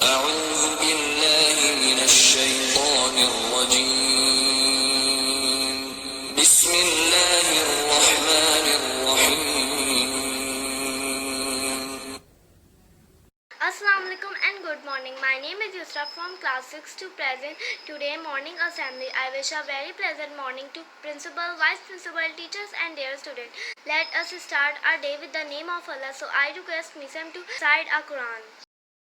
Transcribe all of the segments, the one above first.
أعوذ بالله من الشيطان الرجيم بسم الله الرحمن الرحيم. Assalamu alaikum and good morning. My name is Yusra from class 6 to present. Today morning assembly. I wish a very pleasant morning to principal, vice principal, teachers and dear students. Let us start our day with the name of Allah. So I request Misam to recite a Quran.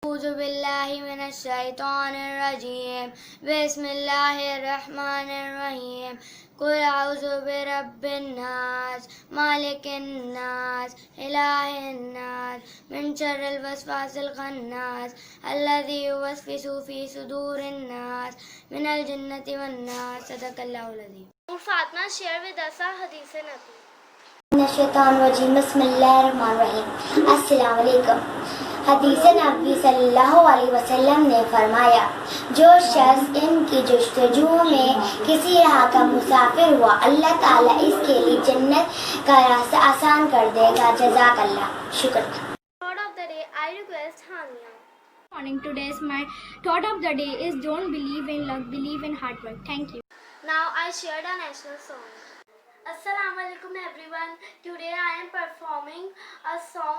أعوذ بالله من الشيطان الرجيم بسم الله الرحمن الرحيم قل أعوذ برب الناس مالك الناس إله الناس من شر الوسواس الخناس الذي يوسوس في صدور الناس من الجنة والناس. صدق الله العظيم. Fatma, share with us a hadith nabi. الشیطان الرجیم بسم اللہ الرحمن الرحیم. السلام علیکم. حدیث نبی صلی اللہ علیہ وسلم نے فرمایا جو شخص ان کی جستجو میں کسی راہ کا مسافر ہوا اللہ تعالیٰ اس کے لیے جنت کا راستہ آسان کر دے گا. جزاک اللہ. شکر. Thought of the day, I request Hania. Morning. Today's my thought of the day is don't believe in luck, believe in hard work. Thank you. Now I shared a national song. Assalamu alaikum everyone. Today I am performing a song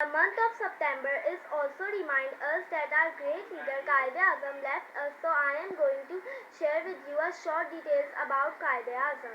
The month of September is also remind us that our great leader Quaid-e-Azam left us, so I am going to share with you a short details about Quaid-e-Azam.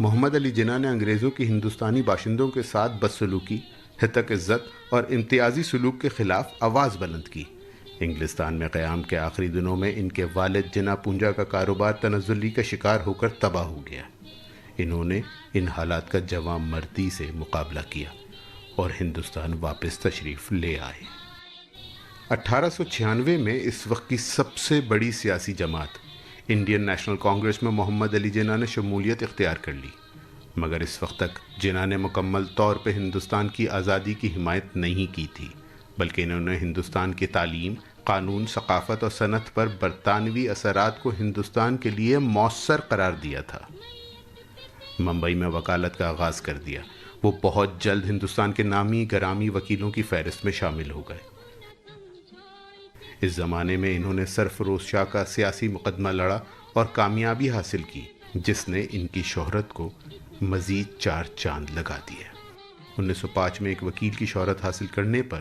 محمد علی جناح نے انگریزوں کی ہندوستانی باشندوں کے ساتھ بدسلوکی، ہتک عزت اور امتیازی سلوک کے خلاف آواز بلند کی۔ انگلستان میں قیام کے آخری دنوں میں ان کے والد جناح پونجا کا کاروبار تنزلی کا شکار ہو کر تباہ ہو گیا۔ انہوں نے ان حالات کا جواں مردی سے مقابلہ کیا اور ہندوستان واپس تشریف لے آئے۔ 1896 میں اس وقت کی سب سے بڑی سیاسی جماعت انڈین نیشنل کانگریس میں محمد علی جناح نے شمولیت اختیار کر لی، مگر اس وقت تک جناح نے مکمل طور پہ ہندوستان کی آزادی کی حمایت نہیں کی تھی، بلکہ انہوں نے ہندوستان کی تعلیم، قانون، ثقافت اور صنعت پر برطانوی اثرات کو ہندوستان کے لیے مؤثر قرار دیا تھا۔ ممبئی میں وکالت کا آغاز کر دیا۔ وہ بہت جلد ہندوستان کے نامی گرامی وکیلوں کی فہرست میں شامل ہو گئے۔ اس زمانے میں انہوں نے سرفروز شاہ کا سیاسی مقدمہ لڑا اور کامیابی حاصل کی، جس نے ان کی شہرت کو مزید 4 چاند لگا دیا۔ 1905 میں ایک وکیل کی شہرت حاصل کرنے پر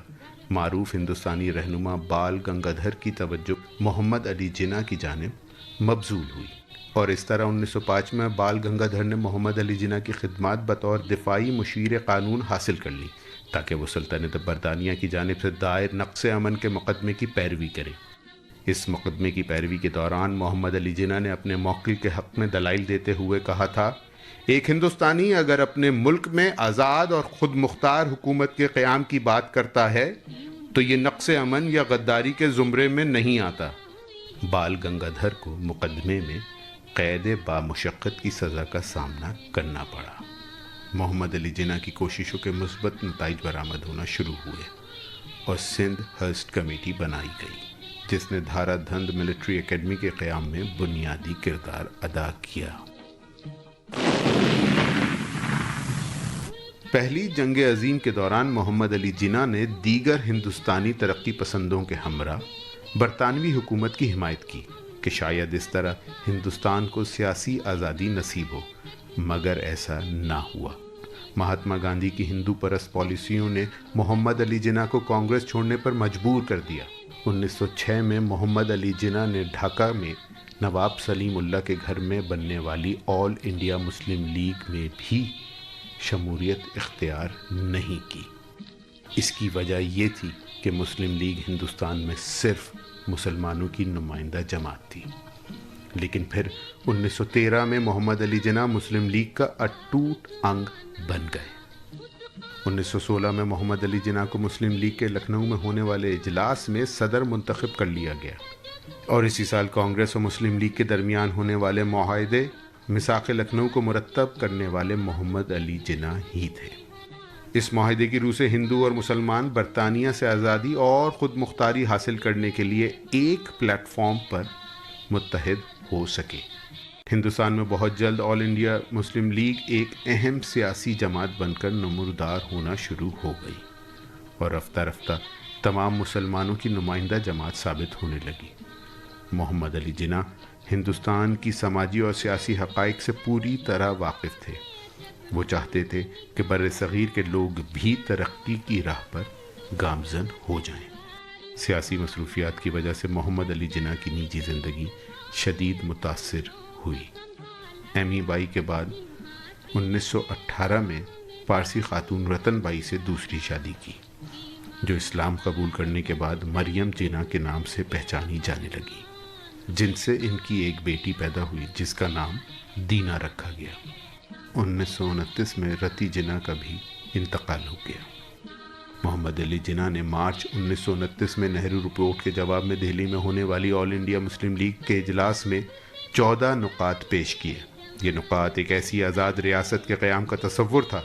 معروف ہندوستانی رہنما بال گنگادھر کی توجہ محمد علی جناح کی جانب مبذول ہوئی، اور اس طرح 1905 میں بال گنگادھر نے محمد علی جناح کی خدمات بطور دفاعی مشیر قانون حاصل کر لی تاکہ وہ سلطنت برطانیہ کی جانب سے دائر نقص امن کے مقدمے کی پیروی کرے۔ اس مقدمے کی پیروی کے دوران محمد علی جناح نے اپنے موکل کے حق میں دلائل دیتے ہوئے کہا تھا، ایک ہندوستانی اگر اپنے ملک میں آزاد اور خود مختار حکومت کے قیام کی بات کرتا ہے تو یہ نقص امن یا غداری کے زمرے میں نہیں آتا۔ بال گنگادھر کو مقدمے میں قید بامشقت کی سزا کا سامنا کرنا پڑا۔ محمد علی جناح کی کوششوں کے مثبت نتائج برآمد ہونا شروع ہوئے اور سندھ ہرسٹ کمیٹی بنائی گئی، جس نے دھارا دھند ملٹری اکیڈمی کے قیام میں بنیادی کردار ادا کیا۔ پہلی جنگ عظیم کے دوران محمد علی جناح نے دیگر ہندوستانی ترقی پسندوں کے ہمراہ برطانوی حکومت کی حمایت کی کہ شاید اس طرح ہندوستان کو سیاسی آزادی نصیب ہو، مگر ایسا نہ ہوا۔ مہاتما گاندھی کی ہندو پرست پالیسیوں نے محمد علی جناح کو کانگریس چھوڑنے پر مجبور کر دیا۔ 1906 میں محمد علی جناح نے ڈھاکہ میں نواب سلیم اللہ کے گھر میں بننے والی آل انڈیا مسلم لیگ میں بھی شمولیت اختیار نہیں کی۔ اس کی وجہ یہ تھی کہ مسلم لیگ ہندوستان میں صرف مسلمانوں کی نمائندہ جماعت تھی، لیکن پھر 1913 میں محمد علی جناح مسلم لیگ کا اٹوٹ انگ بن گئے۔ 1916 میں محمد علی جناح کو مسلم لیگ کے لکھنؤ میں ہونے والے اجلاس میں صدر منتخب کر لیا گیا، اور اسی سال کانگریس اور مسلم لیگ کے درمیان ہونے والے معاہدے میثاق لکھنؤ کو مرتب کرنے والے محمد علی جناح ہی تھے۔ اس معاہدے کی روح سے ہندو اور مسلمان برطانیہ سے آزادی اور خود مختاری حاصل کرنے کے لیے ایک پلیٹ فارم پر متحد ہو سکے۔ ہندوستان میں بہت جلد آل انڈیا مسلم لیگ ایک اہم سیاسی جماعت بن کر نمودار ہونا شروع ہو گئی، اور رفتہ رفتہ تمام مسلمانوں کی نمائندہ جماعت ثابت ہونے لگی۔ محمد علی جناح ہندوستان کی سماجی اور سیاسی حقائق سے پوری طرح واقف تھے۔ وہ چاہتے تھے کہ بر صغیر کے لوگ بھی ترقی کی راہ پر گامزن ہو جائیں۔ سیاسی مصروفیات کی وجہ سے محمد علی جناح کی نجی زندگی شدید متاثر ہوئی۔ ایم ای بائی کے بعد 1918 میں پارسی خاتون رتن بائی سے دوسری شادی کی، جو اسلام قبول کرنے کے بعد مریم جناح کے نام سے پہچانی جانے لگی، جن سے ان کی ایک بیٹی پیدا ہوئی جس کا نام دینا رکھا گیا۔ 1929 میں رتی جناح کا بھی انتقال ہو گیا۔ محمد علی جناح نے مارچ 1929 میں نہرو رپورٹ کے جواب میں دہلی میں ہونے والی آل انڈیا مسلم لیگ کے اجلاس میں 14 نکات پیش کیے۔ یہ نکات ایک ایسی آزاد ریاست کے قیام کا تصور تھا